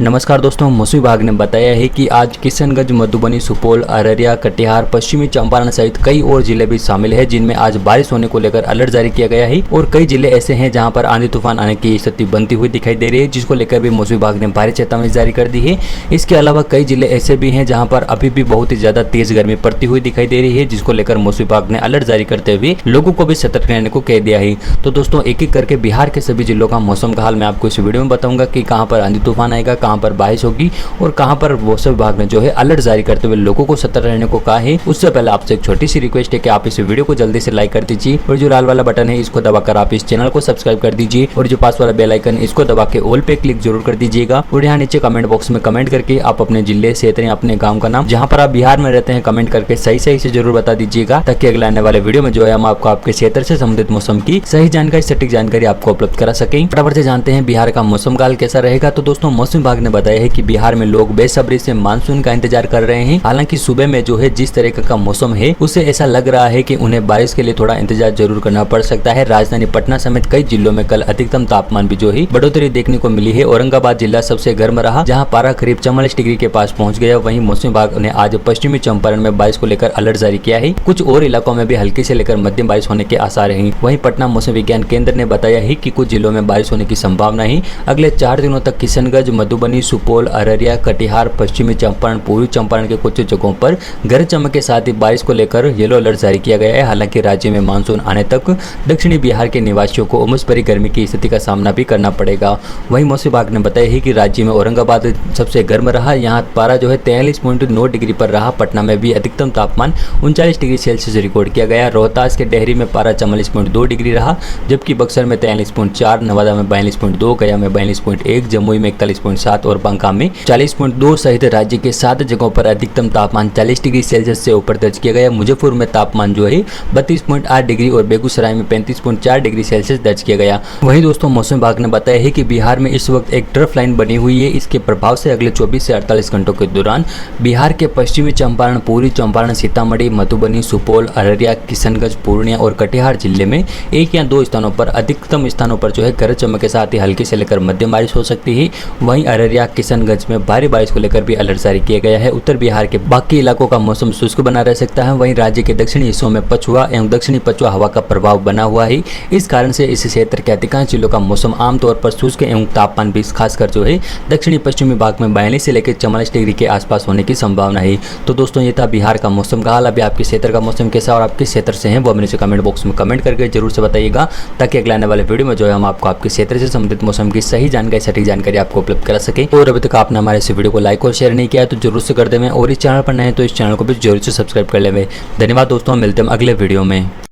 नमस्कार दोस्तों, मौसम विभाग ने बताया है कि आज किशनगंज, मधुबनी, सुपौल, अररिया, कटिहार, पश्चिमी चंपारण सहित कई और जिले भी शामिल है जिनमें आज बारिश होने को लेकर अलर्ट जारी किया गया है। और कई जिले ऐसे हैं जहां पर आंधी तूफान आने की स्थिति बनती हुई दिखाई दे रही है, जिसको लेकर भी मौसम विभाग ने भारी चेतावनी जारी कर दी है। इसके अलावा कई जिले ऐसे भी हैं जहाँ पर अभी भी बहुत ही ज्यादा तेज गर्मी पड़ती हुई दिखाई दे रही है, जिसको लेकर मौसम विभाग ने अलर्ट जारी करते हुए लोगों को भी सतर्क रहने को कह दिया है। तो दोस्तों, एक एक करके बिहार के सभी जिलों का मौसम का हाल मैं आपको इस वीडियो में बताऊंगा कि कहां पर आंधी तूफान आएगा, कहां पर बारिश होगी और कहां पर मौसम विभाग ने जो है अलर्ट जारी करते हुए लोगों को सतर्क रहने को कहा है। उससे पहले आपसे एक छोटी सी रिक्वेस्ट है कि आप इस वीडियो को जल्दी से लाइक कर दीजिए और जो लाल वाला बटन है इसको दबाकर आप इस चैनल को सब्सक्राइब कर दीजिए और जो पास वाला बेल आइकन इसको दबा के ऑल पे क्लिक जरूर कर दीजिएगा। और यहाँ नीचे कमेंट बॉक्स में कमेंट करके आप अपने जिले, क्षेत्र या अपने गाँव का नाम जहाँ पर आप बिहार में रहते हैं कमेंट करके सही से जरूर बता दीजिएगा, ताकि अगले आने वाले वीडियो में जो है हम आपको आपके क्षेत्र से संबंधित मौसम की सही जानकारी, सटीक जानकारी आपको उपलब्ध करा सकें। फटाफट से जानते हैं बिहार का मौसम का हाल कैसा रहेगा। तो दोस्तों, मौसम विभाग ने बताया है कि बिहार में लोग बेसब्री से मानसून का इंतजार कर रहे हैं। हालांकि सुबह में जो है जिस तरह का मौसम है उससे ऐसा लग रहा है कि उन्हें बारिश के लिए थोड़ा इंतजार जरूर करना पड़ सकता है। राजधानी पटना समेत कई जिलों में कल अधिकतम तापमान भी जो है बढ़ोतरी देखने को मिली है। औरंगाबाद जिला सबसे गर्म रहा, जहां पारा करीब 44 डिग्री के पास पहुंच गया। वहीं मौसम विभाग ने आज पश्चिमी चंपारण में बारिश को लेकर अलर्ट जारी किया है। कुछ और इलाकों में भी हल्की से लेकर मध्यम बारिश होने के आसार हैं। वहीं पटना मौसम विज्ञान केंद्र ने बताया है कि कुछ जिलों में बारिश होने की संभावना है। अगले 4 दिनों तक किशनगंज, मधुबनी, सुपौल, अररिया, कटिहार, पश्चिमी चंपारण, पूर्वी चंपारण के कुछ जगहों पर गरज चमक के साथ ही बारिश को लेकर येलो अलर्ट जारी किया गया है। हालांकि राज्य में मानसून आने तक दक्षिणी बिहार के निवासियों को उमस भरी गर्मी की स्थिति का सामना भी करना पड़ेगा। वहीं मौसम विभाग ने बताया है कि राज्य में औरंगाबाद सबसे गर्म रहा, यहाँ पारा जो है 43.9 डिग्री पर रहा। पटना में भी अधिकतम तापमान 39 डिग्री सेल्सियस रिकॉर्ड किया गया। रोहतास के डेहरी में पारा 44.2 डिग्री रहा, जबकि बक्सर में 43.4, नवादा में 42.2, गया में 42.1, जमुई में 41.7 और बांका में 40.2 सहित राज्य के 7 जगहों पर अधिकतम तापमान 40 डिग्री सेल्सियस से ऊपर दर्ज किया गया। मुजफ्फरपुर में तापमान जो है 32.8 डिग्री और बेगूसराय में 35.4 डिग्री सेल्सियस दर्ज किया गया। वहीं दोस्तों, मौसम विभाग ने बताया है कि बिहार में इस वक्त एक ट्रफ लाइन बनी हुई है। इसके प्रभाव से अगले 24 से 48 घंटों के दौरान बिहार के पश्चिमी चंपारण, पूर्वी चंपारण, सीतामढ़ी, मधुबनी, सुपौल, अररिया, किशनगंज, पूर्णिया और कटिहार जिले में 1 या 2 स्थानों पर, अधिकतम स्थानों पर जो है गरज चमक के साथ ही हल्की से लेकर मध्यम बारिश हो सकती है। वहीं अररिया, किशनगंज में भारी बारिश को लेकर भी अलर्ट जारी किया गया है। उत्तर बिहार के बाकी इलाकों का मौसम शुष्क बना रह सकता है। वहीं राज्य के दक्षिणी हिस्सों में पछुआ एवं दक्षिणी पछुआ हवा का प्रभाव बना हुआ है। इस कारण से इस क्षेत्र के अधिकांश जिलों का मौसम आमतौर पर शुष्क एवं तापमान भी खासकर जो है दक्षिणी पश्चिमी भाग में 42 से लेकर 44 डिग्री के आसपास होने की संभावना है। तो दोस्तों, ये था बिहार का मौसम का हाल। अभी आपके क्षेत्र का मौसम कैसा और आप किस क्षेत्र से हैं वो अपने कमेंट बॉक्स में कमेंट करके जरूर से बताइएगा, ताकि अगले आने वाले वीडियो में जो है हम आपको आपके क्षेत्र से संबंधित मौसम की सही जानकारी, सटीक जानकारी आपको उपलब्ध करा सके। और अभी तक आपने हमारे इस वीडियो को लाइक और शेयर नहीं किया तो जरूर से कर दें। और इस चैनल पर नए हैं तो इस चैनल को भी जरूर से सब्सक्राइब कर लें। धन्यवाद दोस्तों, मिलते हैं अगले वीडियो में।